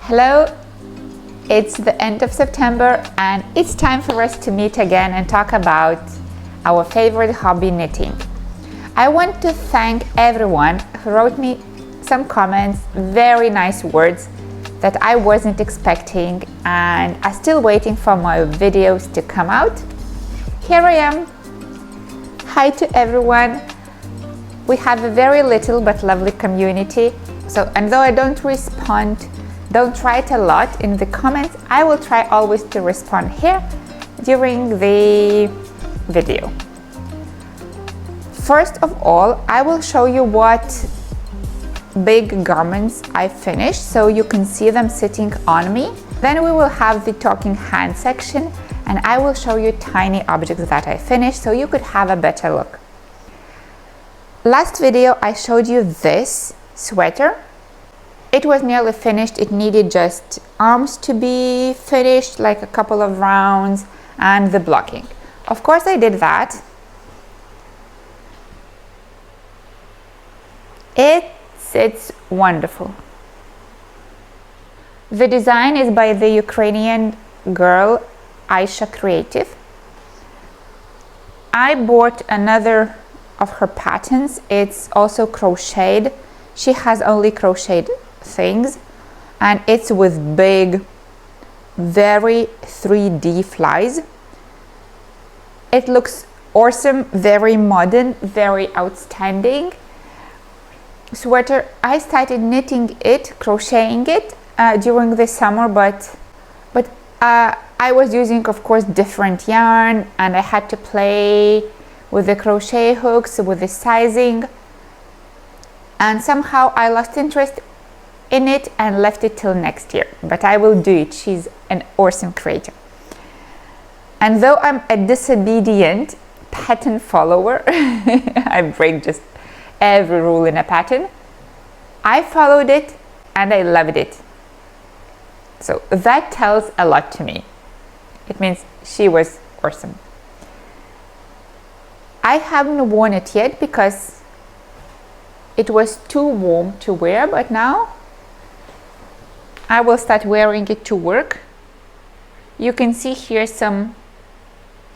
Hello, it's the end of September and it's time for us to meet again and talk about our favorite hobby, knitting. I want to thank everyone who wrote me some comments, very nice words that I wasn't expecting, and I'm still waiting for my videos to come out. Here I am. Hi to everyone. We have a very little but lovely community. And though I don't write a lot in the comments, I will try always to respond here during the video. First of all, I will show you what big garments I finished so you can see them sitting on me. Then we will have the talking hand section and I will show you tiny objects that I finished so you could have a better look. Last video I showed you this sweater. It was nearly finished. It needed just arms to be finished, like a couple of rounds, and the blocking. Of course I did that. It sits wonderful. The design is by the Ukrainian girl Aisha Creative. I bought another of her patterns. It's also crocheted. She has only crocheted things, and it's with big, very 3D flies. It looks awesome, very modern, very outstanding sweater. I started knitting it, crocheting it during the summer, but I was using, of course, different yarn, and I had to play with the crochet hooks, with the sizing, and somehow I lost interest in it and left it till next year, but I will do it. She's an awesome creator. And though I'm a disobedient pattern follower, I break just every rule in a pattern, I followed it and I loved it. So that tells a lot to me. It means she was awesome. I haven't worn it yet because it was too warm to wear, but now I will start wearing it to work. You can see here some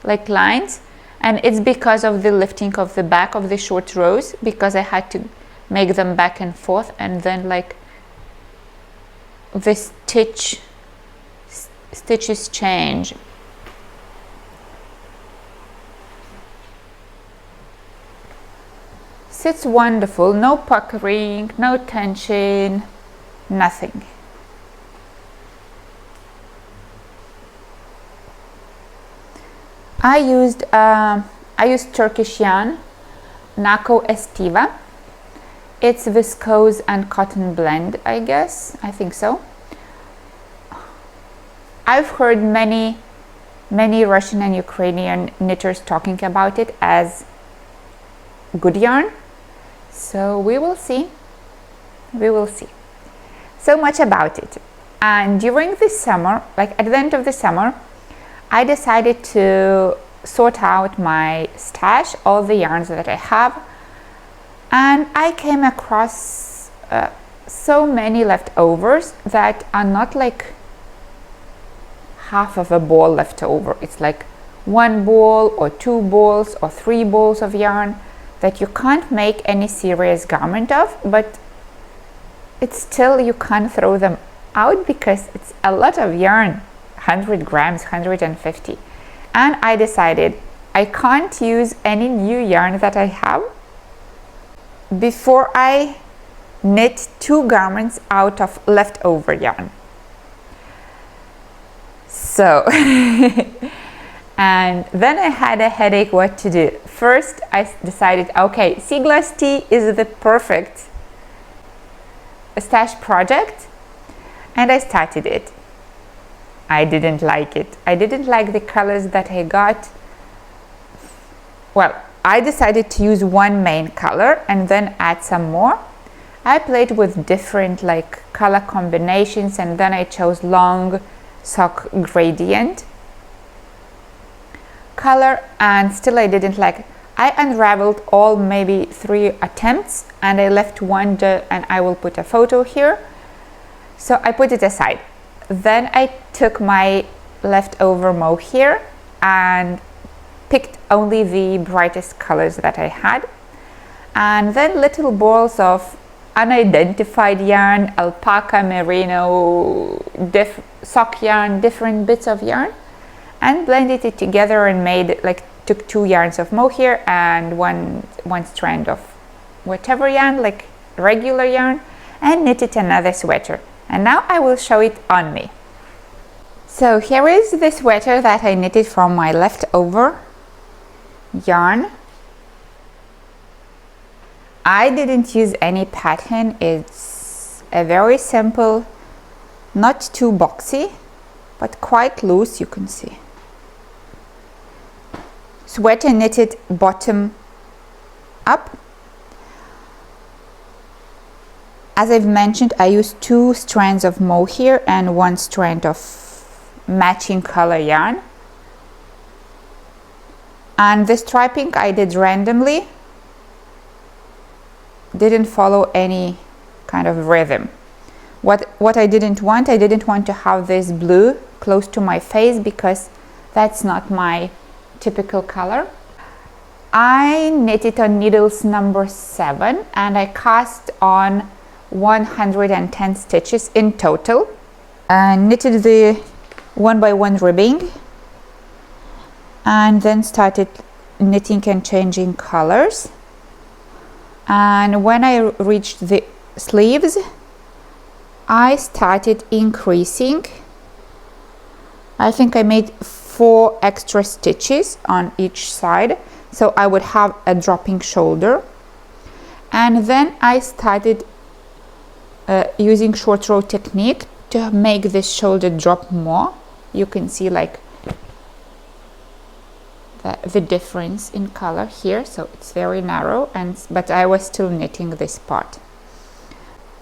like lines, and it's because of the lifting of the back of the short rows, because I had to make them back and forth, and then like the stitches change. Sits wonderful, no puckering, no tension, nothing. I used Turkish yarn, Nako Estiva. It's viscose and cotton blend, I guess. I think so. I've heard many Russian and Ukrainian knitters talking about it as good yarn. So we will see. We will see. So much about it. And during the summer, like at the end of the summer, I decided to sort out my stash, all the yarns that I have, and I came across so many leftovers that are not like half of a ball left over. It's like one ball or two balls or three balls of yarn that you can't make any serious garment of, but it's still, you can't throw them out because it's a lot of yarn. 100 grams, 150. And I decided I can't use any new yarn that I have before I knit 2 garments out of leftover yarn. So, and then I had a headache what to do. First, I decided, okay, Sea Glass Tea is the perfect stash project, and I started it. I didn't like it. I didn't like the colors that I got. Well, I decided to use one main color and then add some more. I played with different like color combinations, and then I chose long sock gradient color, and still I didn't like it. I unraveled all maybe 3 attempts, and I left one and I will put a photo here. So I put it aside. Then I took my leftover mohair and picked only the brightest colors that I had, and then little balls of unidentified yarn, alpaca, merino, sock yarn, different bits of yarn, and blended it together and made, like, took 2 yarns of mohair and one strand of whatever yarn, like regular yarn, and knitted another sweater. And now I will show it on me. So here is the sweater that I knitted from my leftover yarn. I didn't use any pattern. It's a very simple, not too boxy, but quite loose, you can see. Sweater knitted bottom up. As I've mentioned, I used 2 strands of mohair and 1 strand of matching color yarn. And the striping I did randomly, didn't follow any kind of rhythm. What I didn't want to have this blue close to my face, because that's not my typical color. I knitted on needles number 7 and I cast on 110 stitches in total, and knitted the 1 by 1 ribbing, and then started knitting and changing colors. And when I reached the sleeves, I started increasing. I think I made 4 extra stitches on each side, so I would have a dropping shoulder. And then I started using short row technique to make this shoulder drop more. You can see, like, the difference in color here, so it's very narrow, but I was still knitting this part.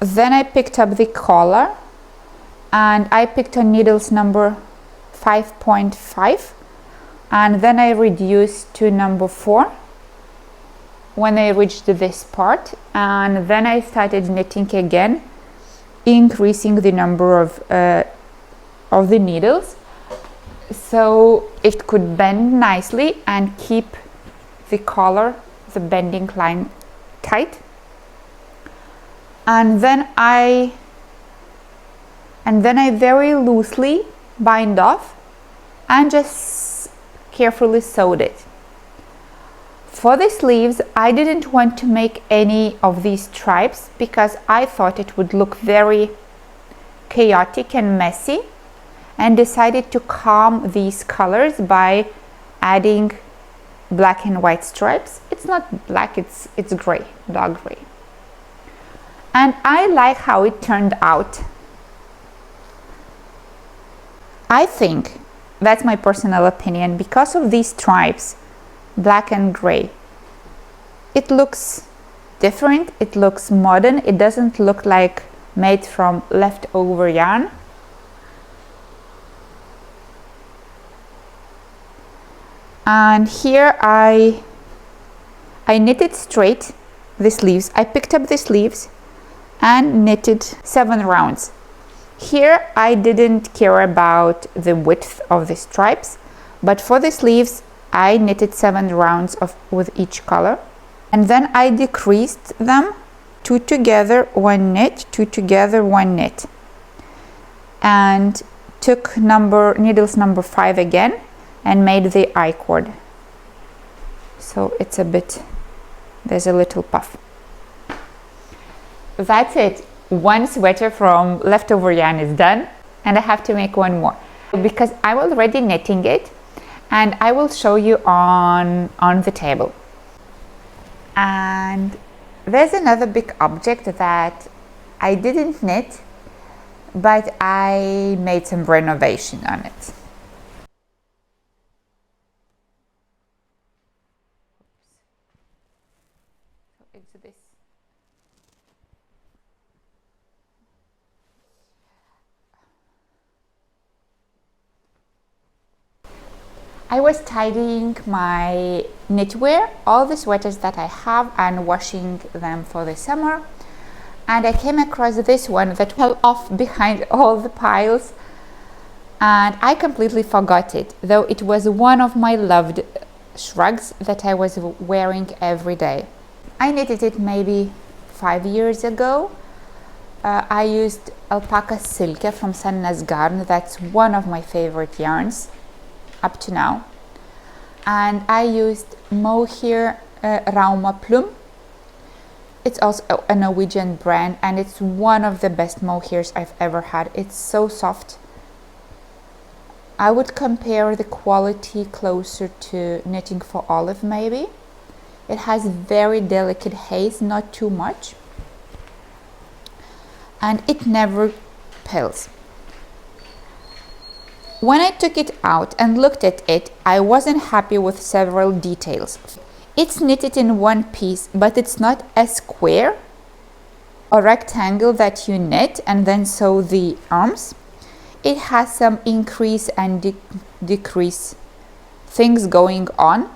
Then I picked up the collar and I picked on needles number 5.5, and then I reduced to number 4 when I reached this part, and then I started knitting again, increasing the number of the needles so it could bend nicely and keep the collar, the bending line, tight. And then I very loosely bind off and just carefully sewed it. For the sleeves, I didn't want to make any of these stripes because I thought it would look very chaotic and messy, and decided to calm these colors by adding black and white stripes. It's not black, it's gray, dark gray. And I like how it turned out. I think, that's my personal opinion, because of these stripes, black and gray, it looks different, it looks modern, it doesn't look like made from leftover yarn. And here I knitted straight the sleeves. I picked up the sleeves and knitted 7 rounds. Here I didn't care about the width of the stripes, but for the sleeves I knitted 7 rounds with each color, and then I decreased them, 2 together, 1 knit, 2 together, 1 knit, and took needles number 5 again and made the I-cord. So it's a bit, there's a little puff. That's it. One sweater from leftover yarn is done, and I have to make one more because I'm already knitting it, and I will show you on the table. And there's another big object that I didn't knit, but I made some renovation on it. It's this. I was tidying my knitwear, all the sweaters that I have, and washing them for the summer. and I came across this one that fell off behind all the piles, and I completely forgot it, though it was one of my loved shrugs that I was wearing every day. I knitted it maybe 5 years ago. I used alpaca silke from Sanna's Garn. That's one of my favorite yarns up to now. And I used mohair Rauma Plum. It's also a Norwegian brand, and it's one of the best mohairs I've ever had. It's so soft. I would compare the quality closer to Knitting for Olive maybe. It has very delicate haze, not too much. And it never pills. When I took it out and looked at it, I wasn't happy with several details. It's knitted in one piece, but it's not a square or rectangle that you knit and then sew the arms. It has some increase and decrease things going on,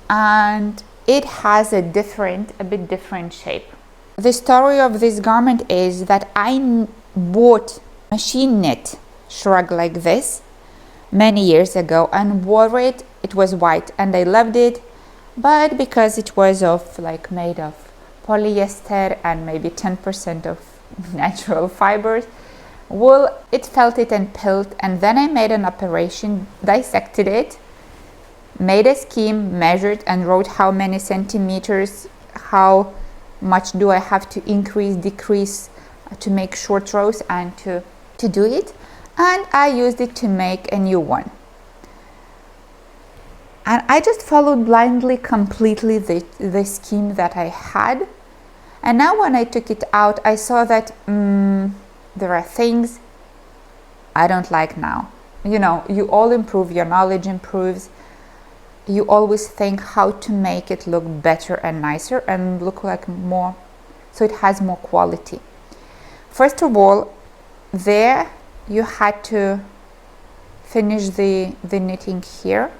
and it has a bit different shape. The story of this garment is that I bought machine knit shrug like this many years ago and wore it. It was white and I loved it, but because it was made of polyester and maybe 10% of natural fibers, wool, it felt it and pilled. And then I made an operation, dissected it, made a scheme, measured and wrote how many centimeters, how much do I have to increase, decrease to make short rows and to do it. And I used it to make a new one. And I just followed blindly completely the scheme that I had. And now when I took it out, I saw that there are things I don't like now. You know, you all improve, your knowledge improves. You always think how to make it look better and nicer and look like more, so it has more quality. First of all, there you had to finish the knitting here,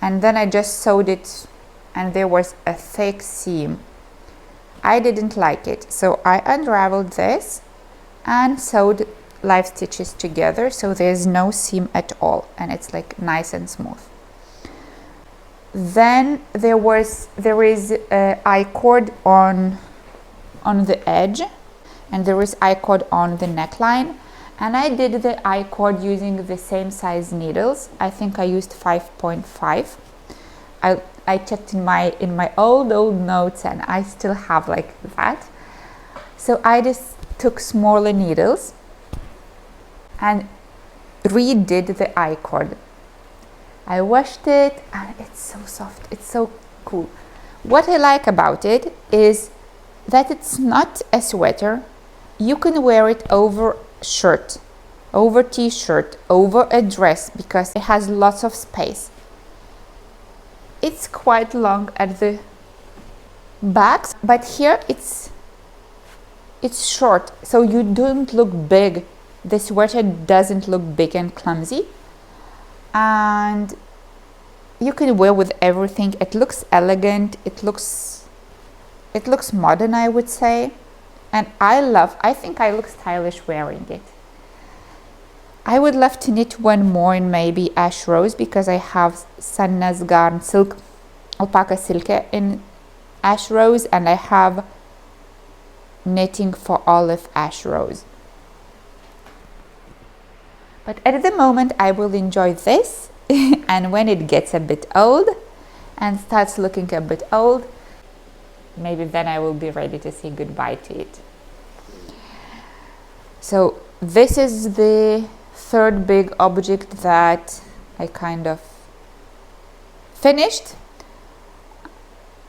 and then I just sewed it and there was a thick seam. I didn't like it, so I unraveled this and sewed live stitches together so there's no seam at all and it's like nice and smooth. Then there is a I-cord on the edge, and there is I-cord on the neckline, and I did the I-cord using the same size needles. I think I used 5.5. I checked in my old notes and I still have like that. So I just took smaller needles and redid the I-cord. I washed it and it's so soft, it's so cool. What I like about it is that it's not a sweater. You can wear it over shirt, over t-shirt, over a dress because it has lots of space. It's quite long at the back, but here it's short, so you don't look big. The sweater doesn't look big and clumsy. And you can wear with everything. It looks elegant, it looks modern, I would say, and I think I look stylish wearing it. I would love to knit one more in maybe ash rose because I have Sanna's Garn silk alpaca silke in ash rose, and I have Knitting for Olive ash rose. But at the moment I will enjoy this and when it gets a bit old and starts looking a bit old, maybe then I will be ready to say goodbye to it. So this is the third big object that I kind of finished,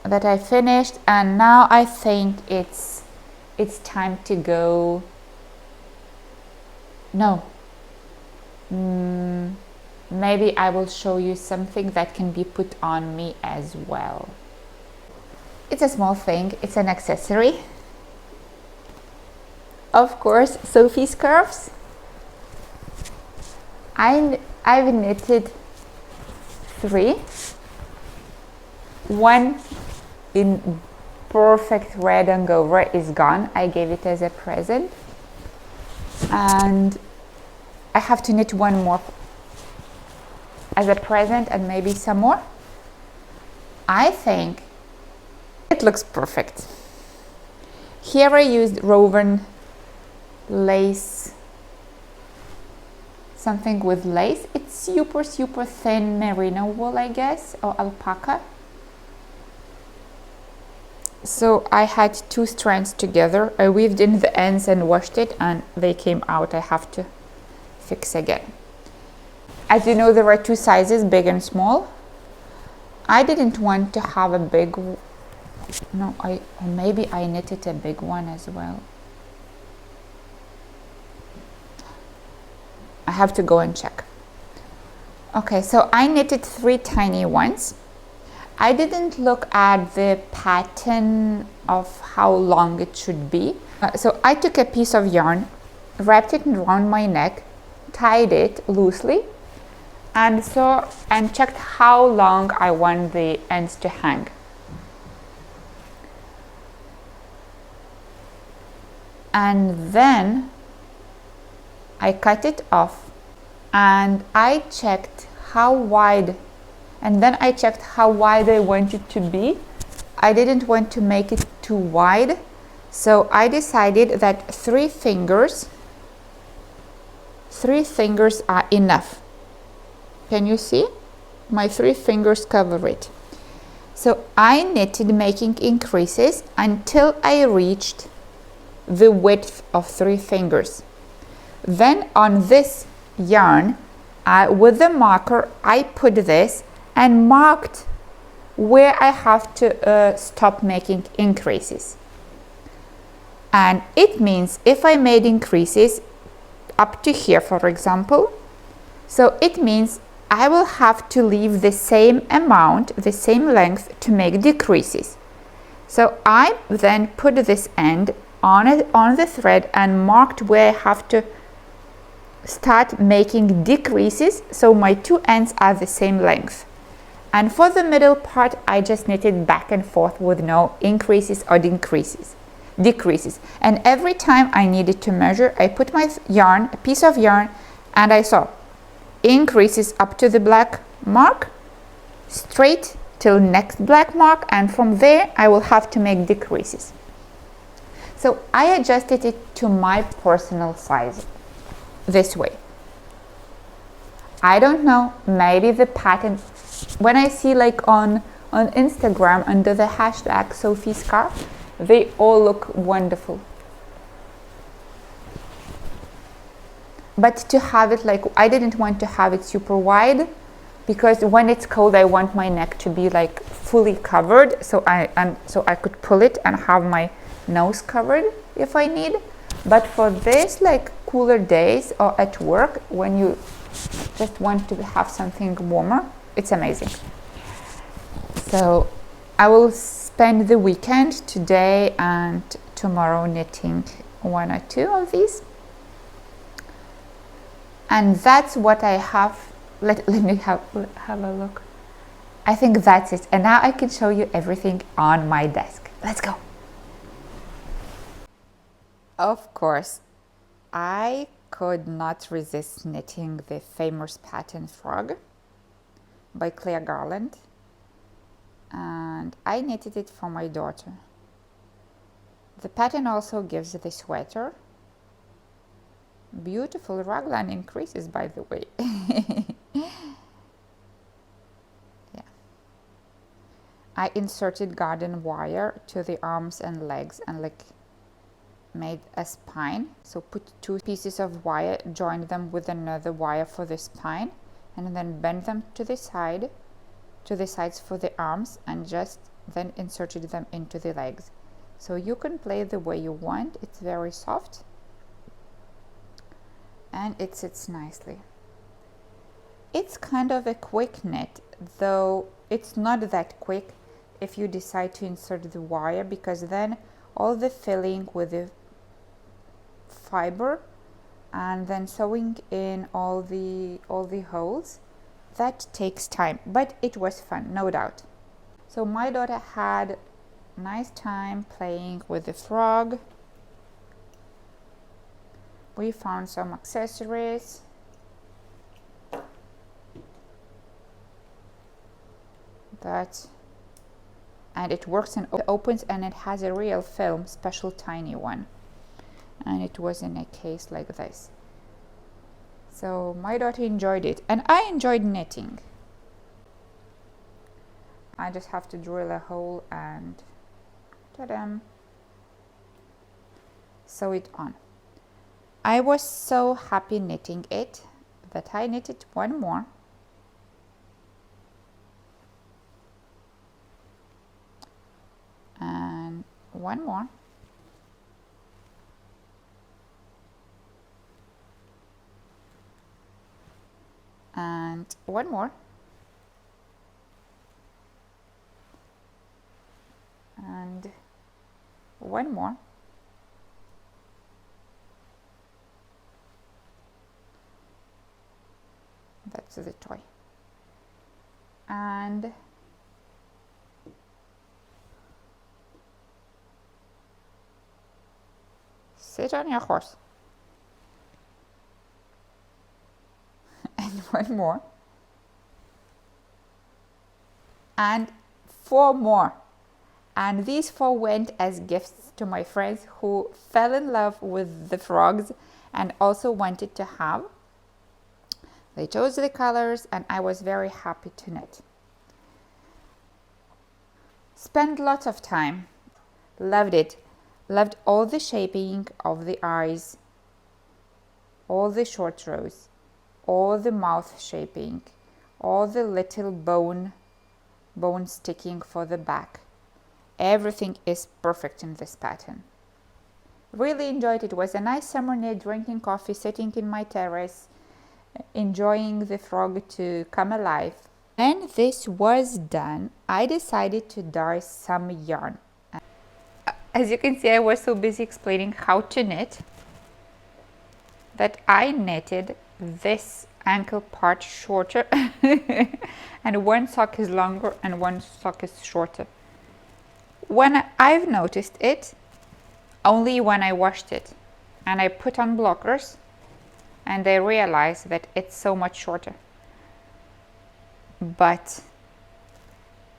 and now I think it's time to go. No. Maybe I will show you something that can be put on me as well. It's a small thing, it's an accessory. Of course, Sophie scarves. I've knitted 3. One in perfect red Angora is gone. I gave it as a present. And I have to knit one more as a present and maybe some more. I think it looks perfect. Here I used woven lace, something with lace. It's super thin merino wool, I guess, or alpaca. So I had 2 strands together. I weaved in the ends and washed it, and they came out. I have to fix again. As you know, there are 2 sizes, big and small. I didn't want to have a big, no, maybe I knitted a big one as well. I have to go and check. Okay, so I knitted 3 tiny ones. I didn't look at the pattern of how long it should be. So I took a piece of yarn, wrapped it around my neck, tied it loosely, and checked how long I want the ends to hang. And then I cut it off, and I checked how wide, and then I checked how wide I want it to be. I didn't want to make it too wide, so I decided that 3 fingers are enough. Can you see? My 3 fingers cover it. So I knitted, making increases until I reached the width of 3 fingers. Then on this yarn, with the marker, I put this and marked where I have to stop making increases. And it means if I made increases up to here, for example, so it means I will have to leave the same amount, the same length to make decreases. So I then put this end on the thread and marked where I have to start making decreases, so my 2 ends are the same length. And for the middle part, I just knitted back and forth with no increases or decreases. And every time I needed to measure, I put my yarn, a piece of yarn, and I saw increases up to the black mark, straight till next black mark, and from there I will have to make decreases. So I adjusted it to my personal size this way. I don't know, maybe the pattern, when I see like on Instagram under the hashtag Sophie Scarf, they all look wonderful. But to have it like, I didn't want to have it super wide, because when it's cold I want my neck to be like fully covered, so I could pull it and have my nose covered if I need. But for this like cooler days or at work, when you just want to have something warmer, it's amazing. So I will spend the weekend today and tomorrow knitting 1 or 2 of these, and that's what I have. Let me have a look. I think that's it, and now I can show you everything on my desk. Let's go. Of course, I could not resist knitting the famous pattern Frog by Claire Garland, and I knitted it for my daughter. The pattern also gives the sweater. Beautiful raglan increases, by the way. Yeah. I inserted garden wire to the arms and legs and like made a spine. So put 2 pieces of wire, joined them with another wire for the spine, and then bend them to the sides for the arms, and just then inserted them into the legs. So you can play the way you want. It's very soft and it sits nicely. It's kind of a quick knit, though it's not that quick if you decide to insert the wire, because then all the filling with the fiber and then sewing in all the holes, that takes time, but it was fun, no doubt. So my daughter had nice time playing with the frog. We found some accessories. And it works and opens, and it has a real film, special tiny one. And it was in a case like this. So my daughter enjoyed it, and I enjoyed knitting. I just have to drill a hole and ta-da, sew it on. I was so happy knitting it that I knitted one more. And one more. And one more. And one more. That's the toy. And sit on your horse. And one more. And four more. And these four went as gifts to my friends who fell in love with the frogs and also wanted to have. They chose the colors, and I was very happy to knit. Spent lots of time. Loved it. Loved all the shaping of the eyes, all the short rows, all the mouth shaping, all the little bone sticking for the back. Everything is perfect in this pattern. Really enjoyed it. It was a nice summer knit, drinking coffee, sitting in my terrace, enjoying the frog to come alive. When this was done, I decided to dye some yarn. As you can see, I was so busy explaining how to knit that I knitted this ankle part shorter and one sock is longer and one sock is shorter. When I've noticed it, only when I washed it and I put on blockers, and I realized that it's so much shorter. But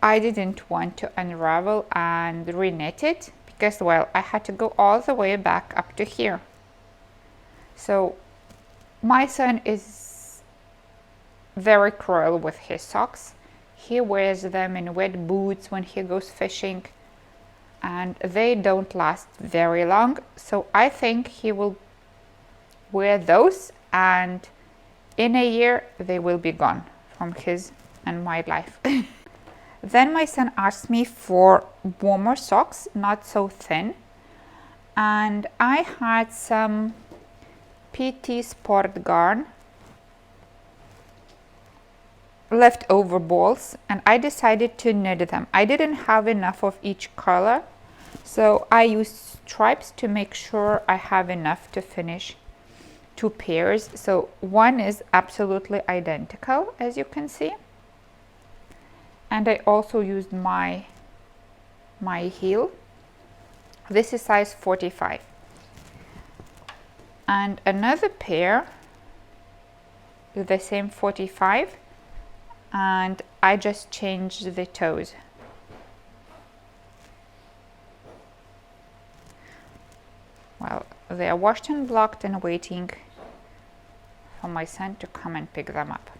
I didn't want to unravel and reknit it because, well, I had to go all the way back up to here. So my son is very cruel with his socks. He wears them in wet boots when he goes fishing, and they don't last very long. So I think he will wear those, and in a year they will be gone from his and my life. Then my son asked me for warmer socks, not so thin, and I had some PT Sport Garn leftover balls, and I decided to knit them. I didn't have enough of each color, so I used stripes to make sure I have enough to finish 2 pairs. So one is absolutely identical, as you can see, and I also used my heel. This is size 45, and another pair is the same 45, and I just changed the toes. Well, they are washed and blocked and waiting for my son to come and pick them up.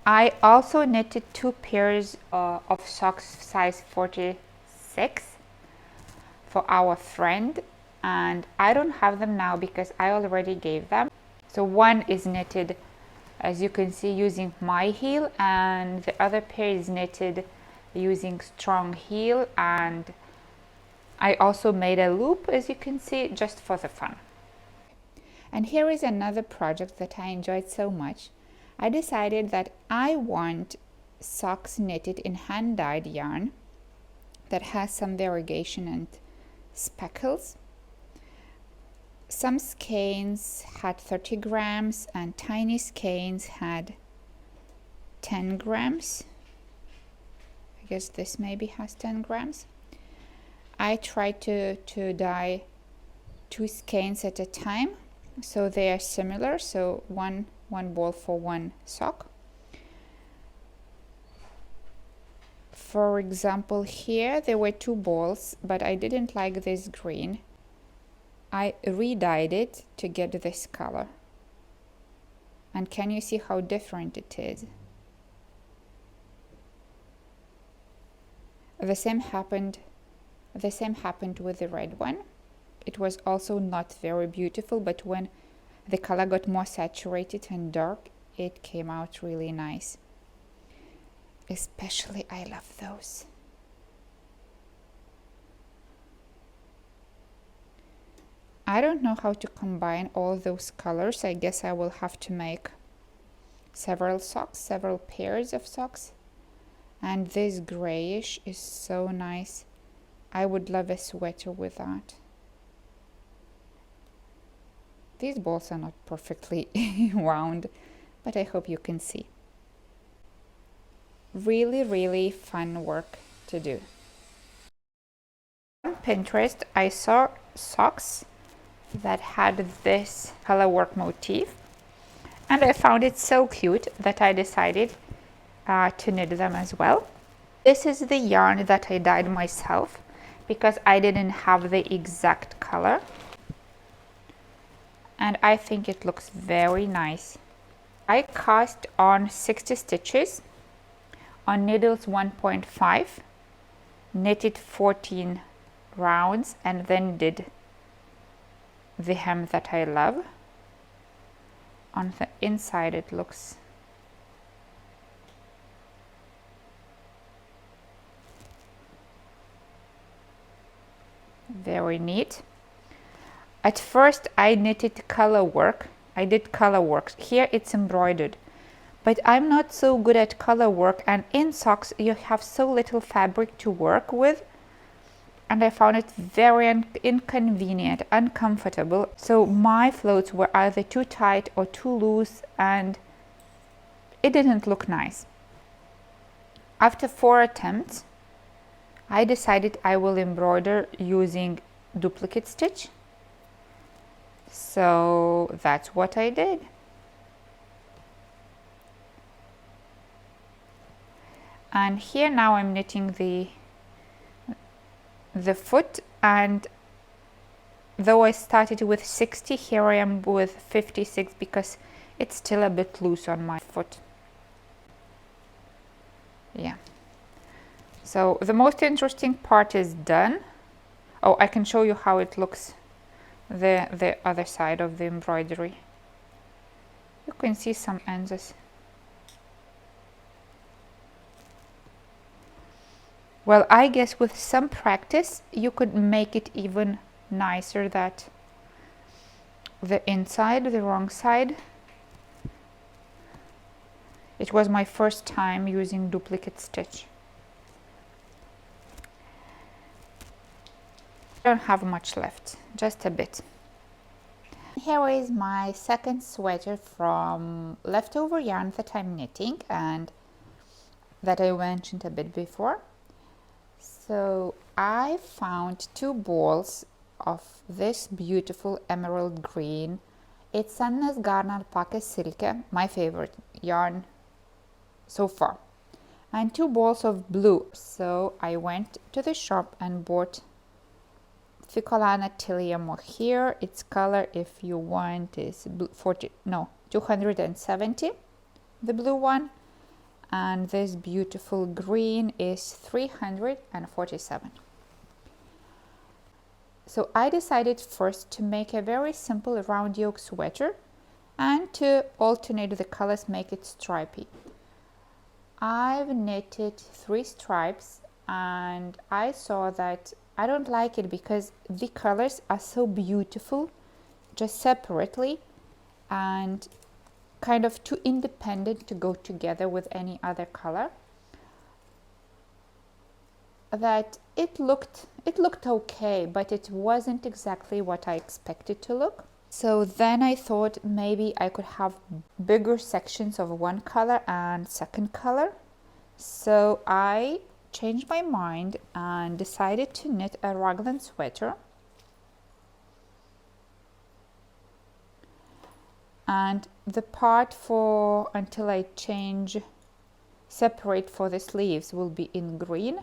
I also knitted 2 pairs of socks size 46 for our friend, and I don't have them now because I already gave them. So one is knitted, as you can see, using my heel, and the other pair is knitted using strong heel, and I also made a loop, as you can see, just for the fun. And here is another project that I enjoyed so much. I decided that I want socks knitted in hand-dyed yarn that has some variegation and speckles. Some skeins had 30 grams and tiny skeins had 10 grams. I guess this maybe has 10 grams. I try to dye 2 skeins at a time, so they are similar, so one ball for one sock. For example, here there were 2 balls, but I didn't like this green. I re-dyed it to get this color. And can you see how different it is? The same happened with the red one. It was also not very beautiful, but when the color got more saturated and dark, it came out really nice. Especially I love those. I don't know how to combine all those colors. I guess I will have to make several pairs of socks. And this grayish is so nice. I would love a sweater with that. These balls are not perfectly round, but I hope you can see. Really, really fun work to do. On Pinterest, I saw socks that had this color work motif, and I found it so cute that I decided to knit them as well. This is the yarn that I dyed myself because I didn't have the exact color, and I think it looks very nice. I cast on 60 stitches on needles 1.5, knitted 14 rounds, and then did the hem that I love. On the inside it looks very neat. At first I knitted color work. I did color work. Here it's embroidered, but I'm not so good at color work, and in socks you have so little fabric to work with, and I found it very inconvenient, uncomfortable. So my floats were either too tight or too loose, and it didn't look nice. After 4 attempts, I decided I will embroider using duplicate stitch. So that's what I did. And here now I'm knitting the foot, and though I started with 60, here I am with 56 because it's still a bit loose on my foot. Yeah. So the most interesting part is done. Oh, I can show you how it looks, the other side of the embroidery. You can see some ends. Well, I guess with some practice you could make it even nicer, that the inside, the wrong side. It was my first time using duplicate stitch. I don't have much left, just a bit. Here is my second sweater from leftover yarn that I'm knitting and that I mentioned a bit before. So I found 2 balls of this beautiful emerald green. It's Sannes Garn Alpaca Silke, my favorite yarn so far, and 2 balls of blue. So I went to the shop and bought Ficolana Tilia Mohair. Its color, if you want, is 270, the blue one, and this beautiful green is 347. So I decided first to make a very simple round yoke sweater and to alternate the colors, make it stripy. I've knitted 3 stripes, and I saw that I don't like it because the colors are so beautiful just separately and kind of too independent to go together with any other color, that it looked okay, but it wasn't exactly what I expected to look. So then I thought maybe I could have bigger sections of one color and second color. So I changed my mind and decided to knit a raglan sweater. And the part for until I separate for the sleeves will be in green,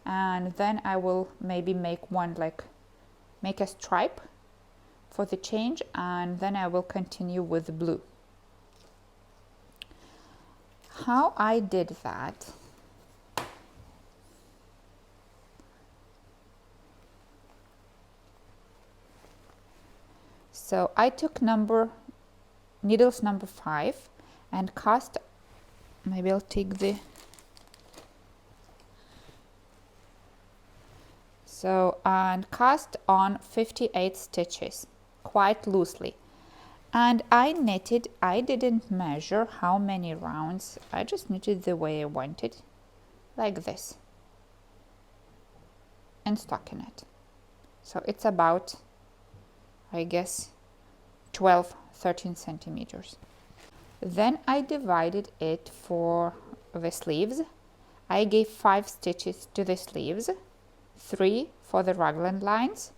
and then I will maybe make one make a stripe for the change, and then I will continue with blue. How I did that, so I took needles number 5 and cast, maybe I'll take the, and cast on 58 stitches quite loosely, and I knitted. I didn't measure how many rounds, I just knitted the way I wanted, like this, and stockinette. So it's about, I guess, 12-13 centimeters. Then I divided it for the sleeves. I gave 5 stitches to the sleeves, 3 for the raglan lines,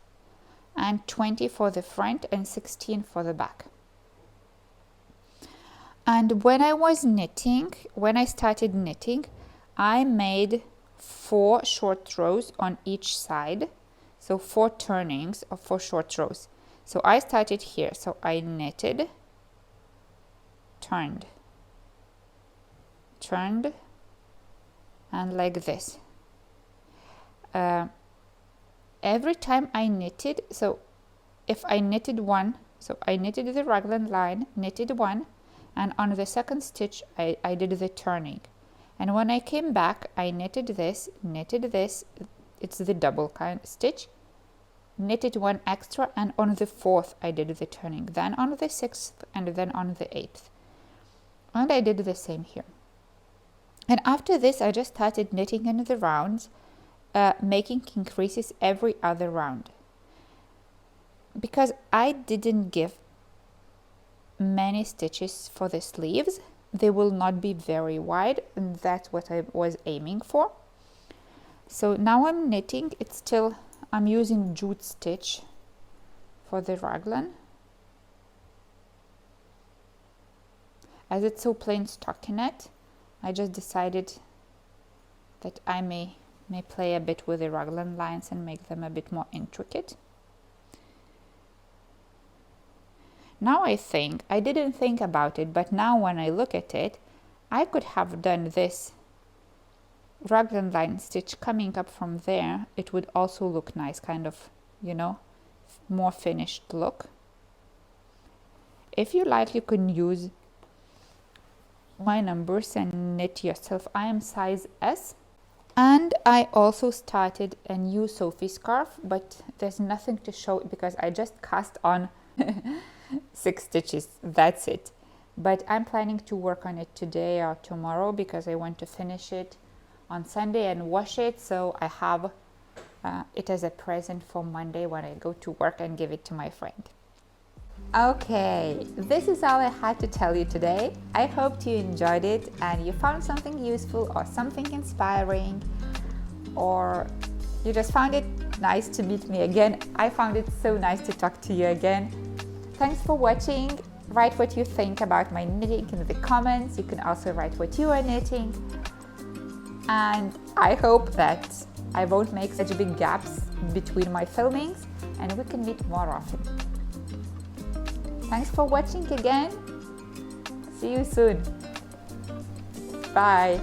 and 20 for the front and 16 for the back. And when I started knitting, I made 4 short rows on each side, so 4 turnings of 4 short rows. So I started here, so I knitted, turned, and like this. Every time I knitted, so if I knitted one, so I knitted the raglan line, knitted one, and on the second stitch I did the turning, and when I came back I knitted this, it's the double kind stitch, knitted one extra, and on the 4th I did the turning, then on the 6th, and then on the 8th, and I did the same here. And after this I just started knitting in the rounds, making increases every other round, because I didn't give many stitches for the sleeves. They will not be very wide, and that's what I was aiming for. So now I'm knitting. I'm using jute stitch for the raglan, as it's so plain stockinette. I just decided that I may play a bit with the raglan lines and make them a bit more intricate. Now I didn't think about it, but now when I look at it, I could have done this raglan line stitch coming up from there. It would also look nice, kind of, more finished look. If you like, you can use my numbers and knit yourself. I am size S. And I also started a new Sophie scarf, but there's nothing to show because I just cast on 6 stitches, that's it. But I'm planning to work on it today or tomorrow because I want to finish it on Sunday and wash it, so I have it as a present for Monday when I go to work and give it to my friend. Okay, this is all I had to tell you today. I hope you enjoyed it and you found something useful or something inspiring, or you just found it nice to meet me again. I found it so nice to talk to you again. Thanks for watching. Write what you think about my knitting in the comments. You can also write what you are knitting. And I hope that I won't make such big gaps between my filmings and we can meet more often. Thanks for watching again. See you soon. Bye.